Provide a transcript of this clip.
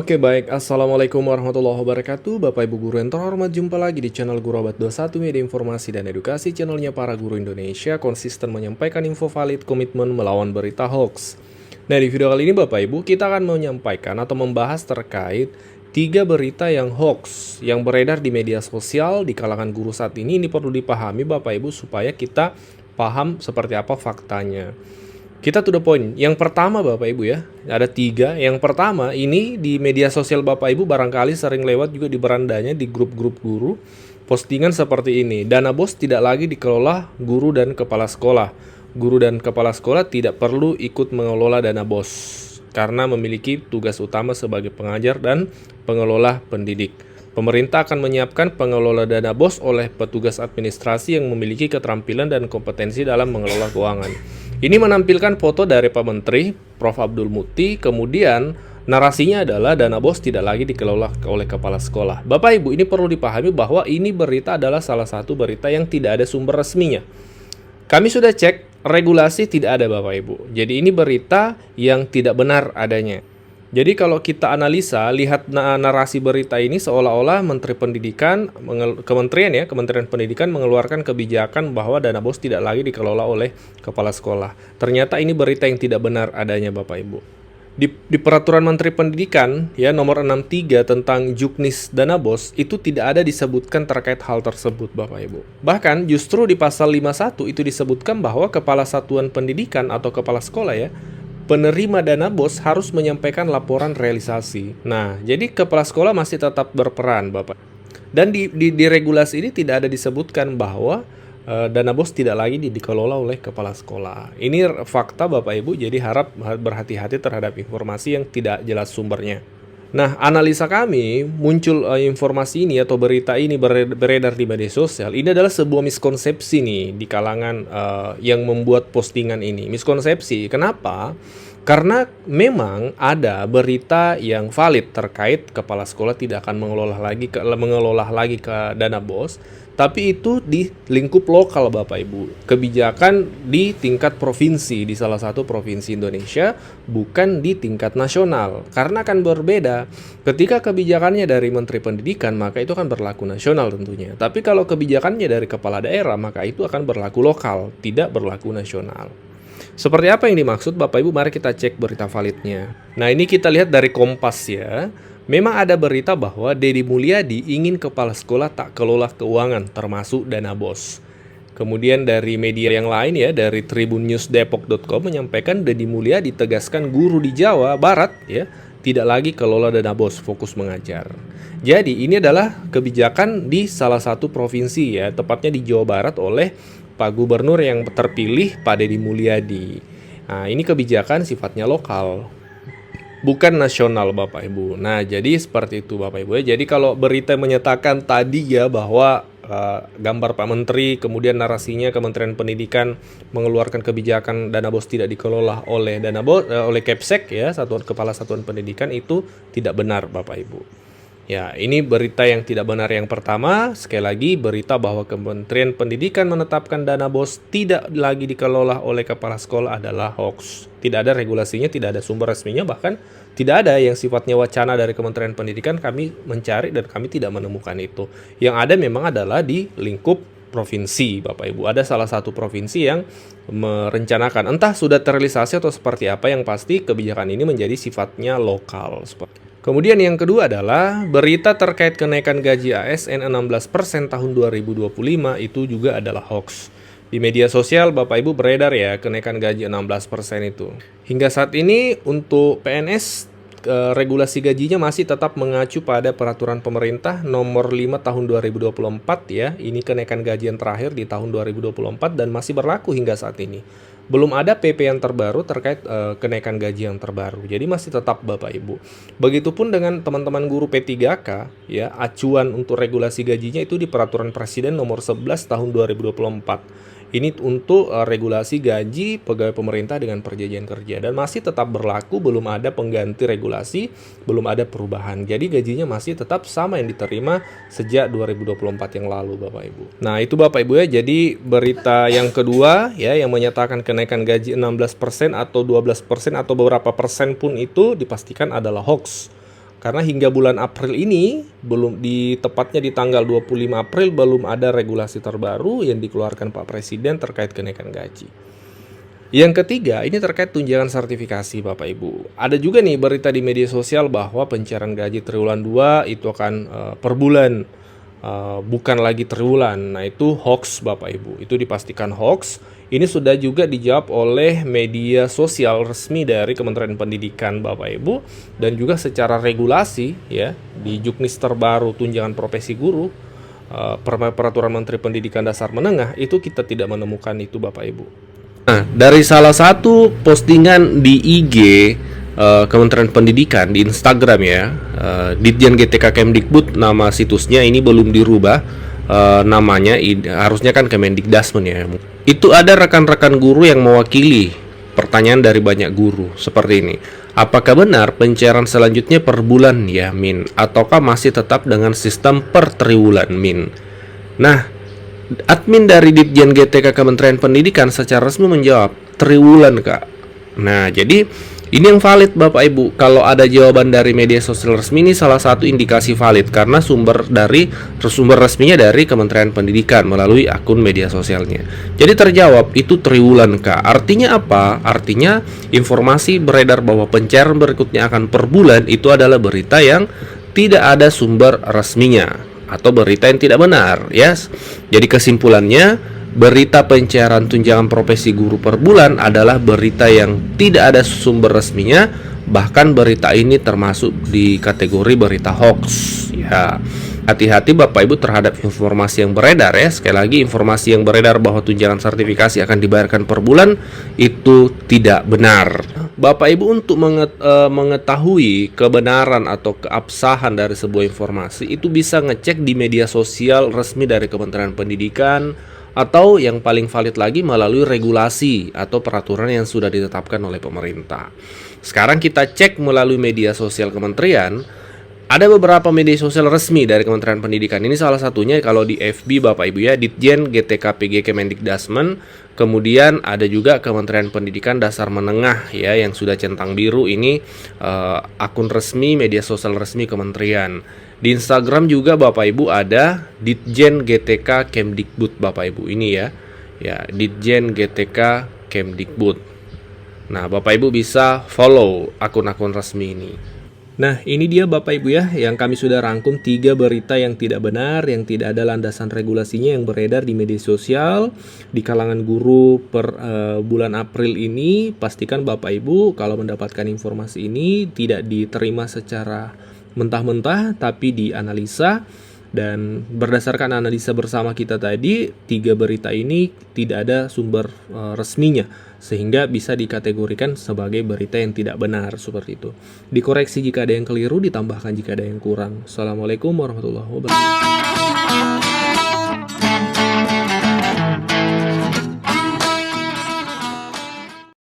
Oke baik, Assalamualaikum warahmatullahi wabarakatuh. Bapak Ibu Guru yang terhormat, jumpa lagi di channel Guru Abad 21 Media Informasi dan Edukasi. Channelnya para guru Indonesia konsisten menyampaikan info valid, komitmen melawan berita hoax. Nah, di video kali ini Bapak Ibu kita akan menyampaikan atau membahas terkait 3 berita yang hoax yang beredar di media sosial di kalangan guru saat ini. Ini perlu dipahami Bapak Ibu supaya kita paham seperti apa faktanya. Kita to the point. Yang pertama Bapak Ibu ya, ada 3. Yang pertama ini di media sosial Bapak Ibu barangkali sering lewat juga di berandanya di grup-grup guru. Postingan seperti ini, dana BOS tidak lagi dikelola guru dan kepala sekolah. Guru dan kepala sekolah tidak perlu ikut mengelola dana BOS karena memiliki tugas utama sebagai pengajar dan pengelola pendidik. Pemerintah akan menyiapkan pengelola dana BOS oleh petugas administrasi yang memiliki keterampilan dan kompetensi dalam mengelola keuangan. Ini menampilkan foto dari Pak Menteri, Prof. Abdul Muti, kemudian narasinya adalah dana BOS tidak lagi dikelola oleh kepala sekolah. Bapak Ibu, ini perlu dipahami bahwa ini berita adalah salah satu berita yang tidak ada sumber resminya. Kami sudah cek, regulasi tidak ada Bapak Ibu. Jadi ini berita yang tidak benar adanya. Jadi kalau kita analisa, lihat narasi berita ini seolah-olah Menteri Pendidikan, Kementerian Pendidikan mengeluarkan kebijakan bahwa dana BOS tidak lagi dikelola oleh kepala sekolah. Ternyata ini berita yang tidak benar adanya Bapak Ibu. Di Peraturan Menteri Pendidikan ya nomor 63 tentang Juknis dana BOS itu tidak ada disebutkan terkait hal tersebut Bapak Ibu. Bahkan justru di pasal 51 itu disebutkan bahwa kepala satuan pendidikan atau kepala sekolah ya, penerima dana BOS harus menyampaikan laporan realisasi. Nah, jadi kepala sekolah masih tetap berperan, Bapak. Dan di regulasi ini tidak ada disebutkan bahwa dana BOS tidak lagi dikelola oleh kepala sekolah. Ini fakta, Bapak Ibu, jadi harap berhati-hati terhadap informasi yang tidak jelas sumbernya. Nah, analisa kami muncul informasi ini atau berita ini beredar di media sosial. Ini adalah sebuah miskonsepsi nih di kalangan yang membuat postingan ini. Miskonsepsi, kenapa? Karena memang ada berita yang valid terkait kepala sekolah tidak akan mengelola lagi ke dana BOS, tapi itu di lingkup lokal Bapak Ibu. Kebijakan di tingkat provinsi, di salah satu provinsi Indonesia, bukan di tingkat nasional. Karena akan berbeda. Ketika kebijakannya dari Menteri Pendidikan, maka itu akan berlaku nasional tentunya. Tapi kalau kebijakannya dari kepala daerah, maka itu akan berlaku lokal, tidak berlaku nasional. Seperti apa yang dimaksud Bapak Ibu? Mari kita cek berita validnya. Nah, ini kita lihat dari Kompas ya. Memang ada berita bahwa Deddy Mulyadi ingin kepala sekolah tak kelola keuangan termasuk dana BOS. Kemudian dari media yang lain ya, dari tribunnewsdepok.com menyampaikan Deddy Mulyadi tegaskan guru di Jawa Barat ya tidak lagi kelola dana BOS, fokus mengajar. Jadi ini adalah kebijakan di salah satu provinsi ya, tepatnya di Jawa Barat oleh Pak Gubernur yang terpilih Pak Deddy Mulyadi. Nah, ini kebijakan sifatnya lokal, bukan nasional Bapak Ibu. Nah, jadi seperti itu Bapak Ibu ya. Jadi kalau berita menyatakan tadi ya bahwa gambar Pak Menteri, kemudian narasinya Kementerian Pendidikan mengeluarkan kebijakan dana BOS tidak dikelola oleh oleh Kepsek ya, Kepala Satuan Pendidikan, itu tidak benar Bapak Ibu. Ya, ini berita yang tidak benar yang pertama. Sekali lagi, berita bahwa Kementerian Pendidikan menetapkan dana BOS tidak lagi dikelola oleh kepala sekolah adalah hoax. Tidak ada regulasinya, tidak ada sumber resminya, bahkan tidak ada yang sifatnya wacana dari Kementerian Pendidikan. Kami mencari dan kami tidak menemukan itu. Yang ada memang adalah di lingkup provinsi, Bapak Ibu. Ada salah satu provinsi yang merencanakan, entah sudah terrealisasi atau seperti apa, yang pasti kebijakan ini menjadi sifatnya lokal. Kemudian yang kedua adalah berita terkait kenaikan gaji ASN 16% tahun 2025 itu juga adalah hoax. Di media sosial Bapak Ibu beredar ya kenaikan gaji 16% itu. Hingga saat ini untuk PNS regulasi gajinya masih tetap mengacu pada peraturan pemerintah nomor 5 tahun 2024 ya. Ini kenaikan gaji yang terakhir di tahun 2024 dan masih berlaku hingga saat ini. Belum ada PP yang terbaru terkait kenaikan gaji yang terbaru. Jadi masih tetap Bapak Ibu. Begitupun dengan teman-teman guru P3K ya, acuan untuk regulasi gajinya itu di peraturan Presiden nomor 11 tahun 2024. Ini untuk regulasi gaji pegawai pemerintah dengan perjanjian kerja dan masih tetap berlaku, belum ada pengganti regulasi, belum ada perubahan. Jadi gajinya masih tetap sama yang diterima sejak 2024 yang lalu Bapak Ibu. Nah, itu Bapak Ibu ya. Jadi berita yang kedua ya yang menyatakan kenaikan gaji 16% atau 12% atau beberapa persen pun itu dipastikan adalah hoax. Karena hingga bulan April ini, tepatnya di tanggal 25 April, belum ada regulasi terbaru yang dikeluarkan Pak Presiden terkait kenaikan gaji. Yang ketiga, ini terkait tunjangan sertifikasi Bapak Ibu. Ada juga nih berita di media sosial bahwa pencairan gaji triwulan 2 itu akan per bulan, bukan lagi triwulan. Nah, itu hoax Bapak Ibu. Itu dipastikan hoax. Ini sudah juga dijawab oleh media sosial resmi dari Kementerian Pendidikan Bapak Ibu, dan juga secara regulasi ya di Juknis terbaru tunjangan profesi guru, Peraturan Menteri Pendidikan Dasar Menengah, itu kita tidak menemukan itu Bapak Ibu. Nah, dari salah satu postingan di IG Kementerian Pendidikan di Instagram ya, Ditjen GTK Kemdikbud, nama situsnya ini belum dirubah, namanya harusnya kan Kemendikdasmen ya. Itu ada rekan-rekan guru yang mewakili pertanyaan dari banyak guru seperti ini. Apakah benar pencairan selanjutnya per bulan ya Min, ataukah masih tetap dengan sistem per triwulan Min? Nah, admin dari Ditjen GTK Kementerian Pendidikan secara resmi menjawab triwulan Kak. Nah, jadi ini yang valid Bapak Ibu. Kalau ada jawaban dari media sosial resmi, ini salah satu indikasi valid karena sumber resminya dari Kementerian Pendidikan melalui akun media sosialnya. Jadi terjawab itu triwulan Kak. Artinya apa? Artinya informasi beredar bahwa pencairan berikutnya akan per bulan itu adalah berita yang tidak ada sumber resminya atau berita yang tidak benar, yes. Jadi kesimpulannya, berita pencairan tunjangan profesi guru per bulan adalah berita yang tidak ada sumber resminya, bahkan berita ini termasuk di kategori berita hoax. Ya, hati-hati Bapak Ibu terhadap informasi yang beredar ya. Sekali lagi, informasi yang beredar bahwa tunjangan sertifikasi akan dibayarkan per bulan itu tidak benar. Bapak Ibu untuk mengetahui kebenaran atau keabsahan dari sebuah informasi itu bisa ngecek di media sosial resmi dari Kementerian Pendidikan, atau yang paling valid lagi melalui regulasi atau peraturan yang sudah ditetapkan oleh pemerintah. Sekarang kita cek melalui media sosial kementerian. Ada beberapa media sosial resmi dari Kementerian Pendidikan. Ini salah satunya kalau di FB Bapak Ibu ya, Ditjen GTK PG Kemendikdasmen. Kemudian ada juga Kementerian Pendidikan Dasar Menengah ya, yang sudah centang biru ini, akun resmi media sosial resmi kementerian. Di Instagram juga Bapak Ibu ada Ditjen GTK Kemdikbud Bapak Ibu ini ya. Ya, Ditjen GTK Kemdikbud. Nah, Bapak Ibu bisa follow akun-akun resmi ini. Nah, ini dia Bapak Ibu ya, yang kami sudah rangkum 3 berita yang tidak benar, yang tidak ada landasan regulasinya yang beredar di media sosial di kalangan guru per bulan April ini. Pastikan Bapak Ibu kalau mendapatkan informasi ini tidak diterima secara mentah-mentah, tapi dianalisa. Dan berdasarkan analisa bersama kita tadi, 3 berita ini tidak ada sumber resminya, sehingga bisa dikategorikan sebagai berita yang tidak benar seperti itu. Dikoreksi jika ada yang keliru, ditambahkan jika ada yang kurang. Assalamualaikum warahmatullahi wabarakatuh.